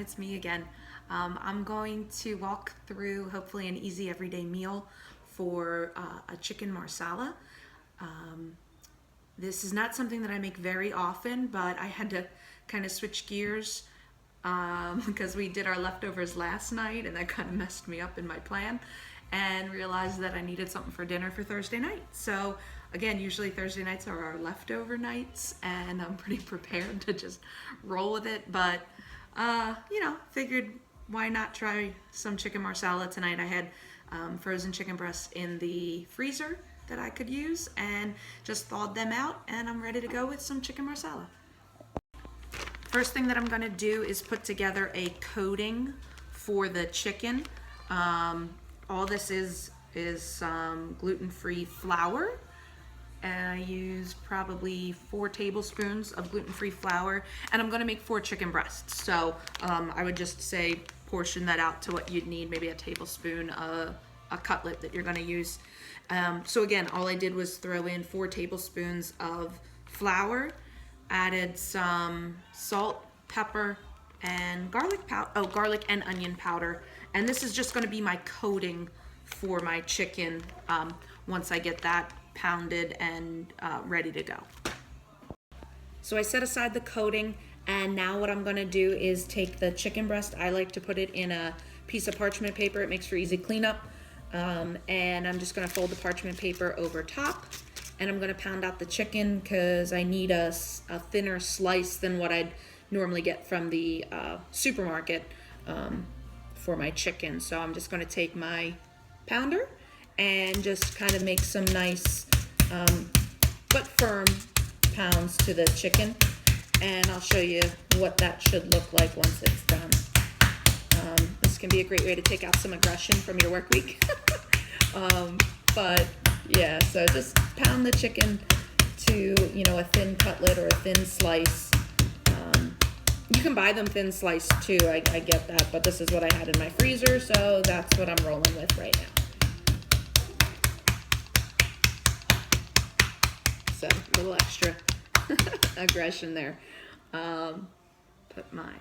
it's me again. I'm going to walk through hopefully an easy everyday meal for a chicken marsala. This is not something that I make very often, but I had to kind of switch gears because we did our leftovers last night and that kind of messed me up in my plan, and realized that I needed something for dinner for Thursday night. So again, usually Thursday nights are our leftover nights and I'm pretty prepared to just roll with it, but figured why not try some chicken marsala tonight. I had frozen chicken breasts in the freezer that I could use and just thawed them out, and I'm ready to go with some chicken marsala. First thing that I'm going to do is put together a coating for the chicken. All this is some gluten-free flour, and I use probably 4 tablespoons of gluten-free flour, and I'm going to make 4 chicken breasts, so I would just say portion that out to what you'd need, maybe a tablespoon, a cutlet that you're going to use. So again, all I did was throw in 4 tablespoons of flour, added some salt, pepper, and garlic and onion powder, and this is just going to be my coating for my chicken once I get that pounded and ready to go. So I set aside the coating, and now what I'm going to do is take the chicken breast. I like to put it in a piece of parchment paper. It makes for easy cleanup. And I'm just going to fold the parchment paper over top, and I'm going to pound out the chicken because I need a thinner slice than what I'd normally get from the supermarket for my chicken. So I'm just going to take my pounder and just kind of make some nice but firm pounds to the chicken, and I'll show you what that should look like once it's done. This can be a great way to take out some aggression from your work week. But yeah, so just pound the chicken to, a thin cutlet or a thin slice. You can buy them thin sliced too, I get that, but this is what I had in my freezer, so that's what I'm rolling with right now. So a little extra aggression there. Put my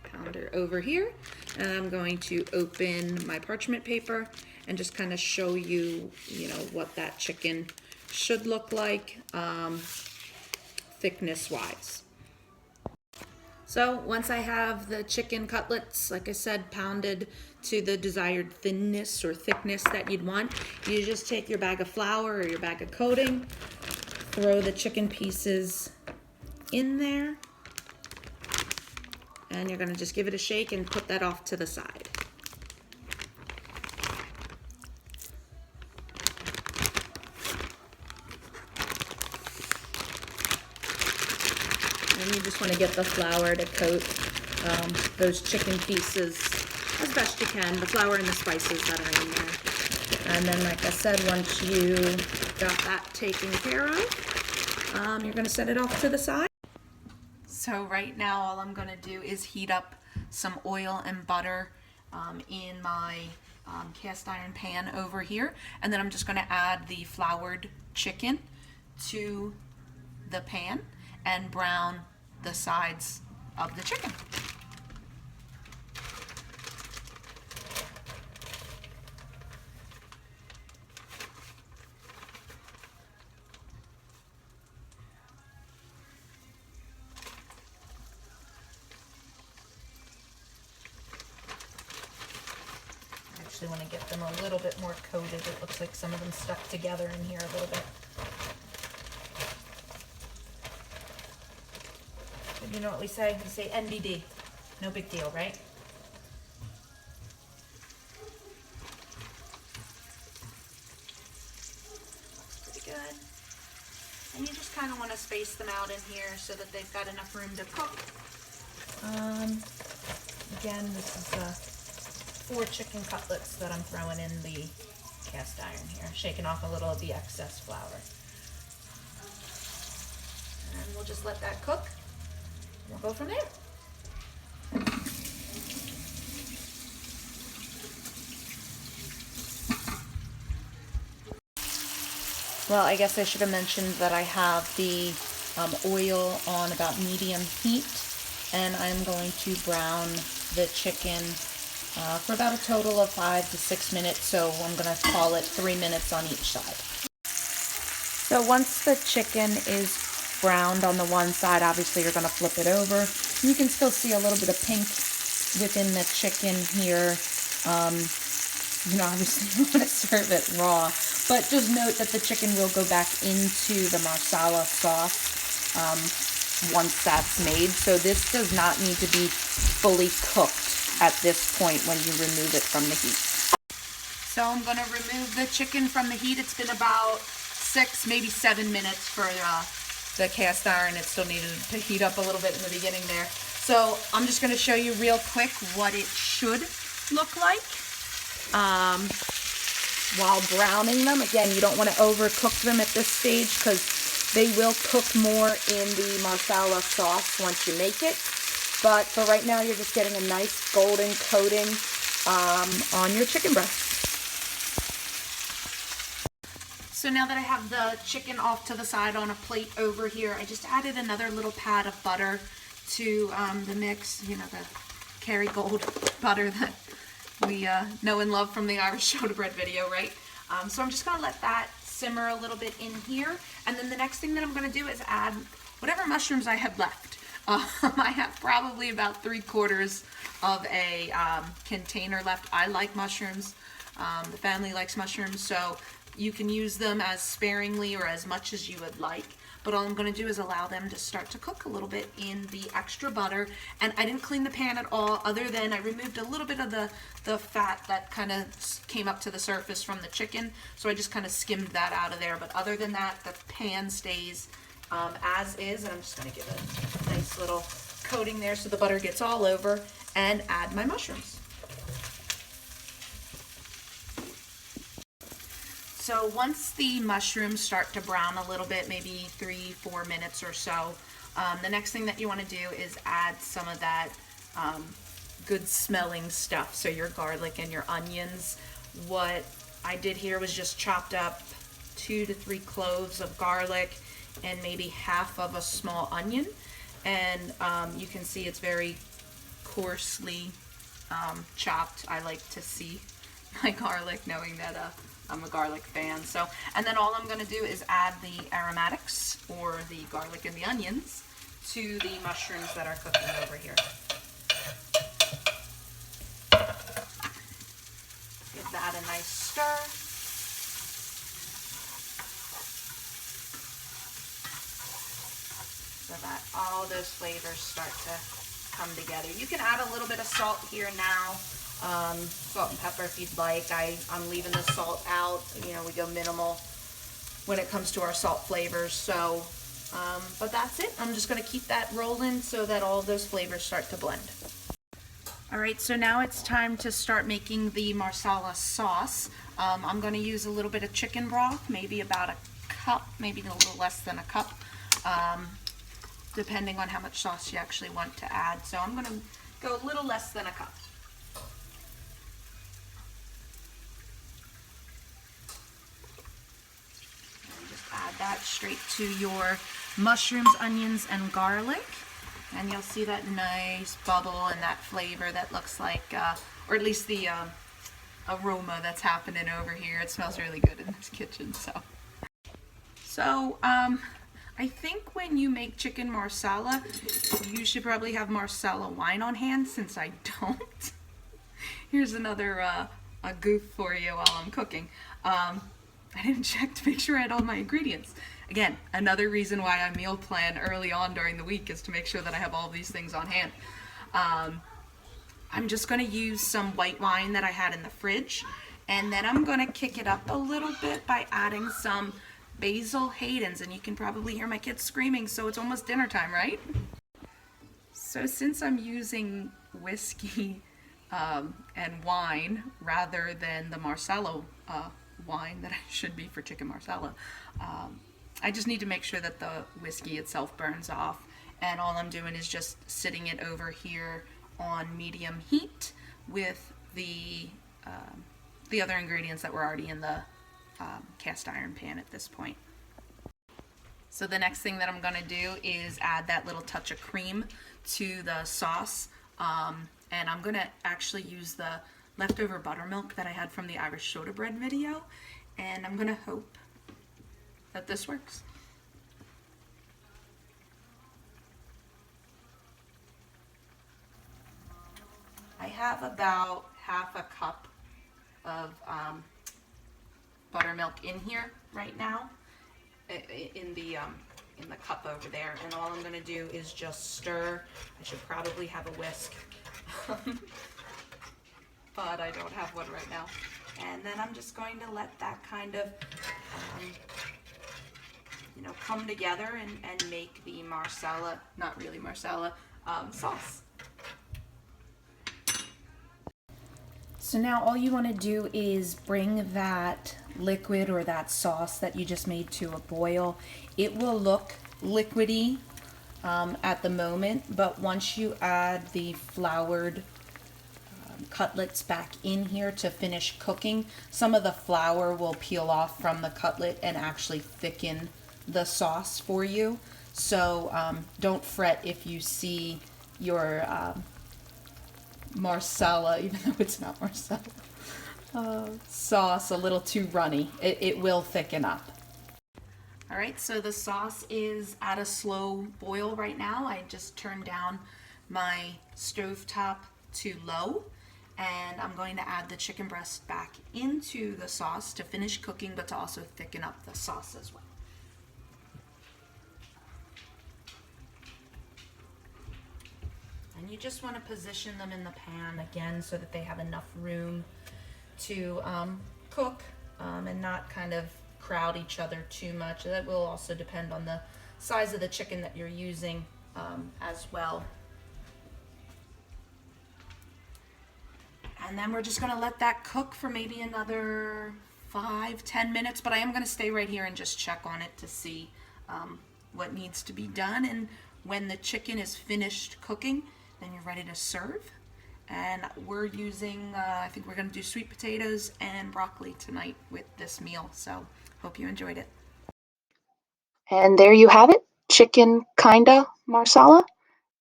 pounder over here, and I'm going to open my parchment paper and just kind of show you, what that chicken should look like, thickness wise. So once I have the chicken cutlets, like I said, pounded to the desired thinness or thickness that you'd want, you just take your bag of flour or your bag of coating, throw the chicken pieces in there, and you're going to just give it a shake and put that off to the side. And you just want to get the flour to coat those chicken pieces as best you can, the flour and the spices that are in there. And then, like I said, once you got that taken care of, you're going to set it off to the side. So right now all I'm going to do is heat up some oil and butter in my cast iron pan over here, and then I'm just going to add the floured chicken to the pan and brown the sides of the chicken. I actually want to get them a little bit more coated. It looks like some of them stuck together in here a little bit. But you know what we say? We say NBD. No big deal, right? Looks pretty good. And you just kind of want to space them out in here so that they've got enough room to cook. Again, this is 4 chicken cutlets that I'm throwing in the cast iron here, shaking off a little of the excess flour. And we'll just let that cook. We'll go from there. Well, I guess I should have mentioned that I have the oil on about medium heat, and I'm going to brown the chicken for about a total of 5 to 6 minutes, so I'm going to call it 3 minutes on each side. So once the chicken is browned on the one side, obviously you're going to flip it over. You can still see a little bit of pink within the chicken here. You know, obviously you want to serve it raw, but just note that the chicken will go back into the Marsala sauce once that's made. So this does not need to be fully cooked at this point when you remove it from the heat. So I'm going to remove the chicken from the heat. It's been about 6, maybe 7 minutes for the cast iron. It still needed to heat up a little bit in the beginning there. So I'm just going to show you real quick what it should look like while browning them. Again, you don't want to overcook them at this stage because they will cook more in the Marsala sauce once you make it. But for right now, you're just getting a nice golden coating on your chicken breast. So now that I have the chicken off to the side on a plate over here, I just added another little pat of butter to the mix. You know, the Kerrygold butter that we know and love from the Irish soda bread video, right? So I'm just going to let that simmer a little bit in here. And then the next thing that I'm going to do is add whatever mushrooms I have left. I have probably about 3/4 of a container left. I like mushrooms. The family likes mushrooms, so you can use them as sparingly or as much as you would like. But all I'm going to do is allow them to start to cook a little bit in the extra butter. And I didn't clean the pan at all, other than I removed a little bit of the fat that kind of came up to the surface from the chicken. So I just kind of skimmed that out of there. But other than that, the pan stays as is. And I'm just going to give it a nice little coating there so the butter gets all over, and add my mushrooms. So once the mushrooms start to brown a little bit, maybe 3-4 minutes or so, the next thing that you want to do is add some of that good smelling stuff. So your garlic and your onions. What I did here was just chopped up 2 to 3 cloves of garlic and maybe half of a small onion. And you can see it's very coarsely chopped. I like to see my garlic, knowing that I'm a garlic fan. So, and then all I'm going to do is add the aromatics, or the garlic and the onions, to the mushrooms that are cooking over here. Give that a nice stir. So that all those flavors start to come together. You can add a little bit of salt here now. Salt and pepper if you'd like. I'm leaving the salt out. You know, we go minimal when it comes to our salt flavors. So, but that's it. I'm just going to keep that rolling so that all of those flavors start to blend. Alright, so now it's time to start making the Marsala sauce. I'm going to use a little bit of chicken broth, maybe about a cup, maybe a little less than a cup, depending on how much sauce you actually want to add. So I'm going to go a little less than a cup. Add that straight to your mushrooms, onions, and garlic, and you'll see that nice bubble and that flavor that looks like, or at least the aroma that's happening over here. It smells really good in this kitchen. So I think when you make chicken Marsala, you should probably have Marsala wine on hand, since I don't. Here's another a goof for you while I'm cooking. I didn't check to make sure I had all my ingredients. Again, another reason why I meal plan early on during the week is to make sure that I have all these things on hand. I'm just going to use some white wine that I had in the fridge, and then I'm going to kick it up a little bit by adding some Basil Hayden's, and you can probably hear my kids screaming, so it's almost dinner time, right? So since I'm using whiskey and wine rather than the Marsala wine that I should be for chicken Marsala, I just need to make sure that the whiskey itself burns off, and all I'm doing is just sitting it over here on medium heat with the other ingredients that were already in the cast iron pan at this point. So the next thing that I'm gonna do is add that little touch of cream to the sauce. And I'm gonna actually use the leftover buttermilk that I had from the Irish soda bread video. And I'm gonna hope that this works. I have about half a cup of buttermilk in here right now, in the cup over there, and all I'm gonna do is just stir. I should probably have a whisk, but I don't have one right now. And then I'm just going to let that kind of, come together and make the Marsala, not really Marsala, sauce. So now all you want to do is bring that liquid or that sauce that you just made to a boil. It will look liquidy at the moment, but once you add the floured cutlets back in here to finish cooking, some of the flour will peel off from the cutlet and actually thicken the sauce for you. So don't fret if you see your Marsala, even though it's not Marsala, sauce a little too runny. It will thicken up. All right, so the sauce is at a slow boil right now. I just turned down my stovetop to low, and I'm going to add the chicken breast back into the sauce to finish cooking, but to also thicken up the sauce as well. And you just want to position them in the pan again so that they have enough room to cook and not kind of crowd each other too much. That will also depend on the size of the chicken that you're using as well. And then we're just going to let that cook for maybe another 5-10 minutes, but I am going to stay right here and just check on it to see what needs to be done. And when the chicken is finished cooking, then you're ready to serve. And we're using, I think we're going to do sweet potatoes and broccoli tonight with this meal. So hope you enjoyed it. And there you have it, chicken kinda Marsala.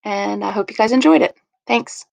And I hope you guys enjoyed it. Thanks.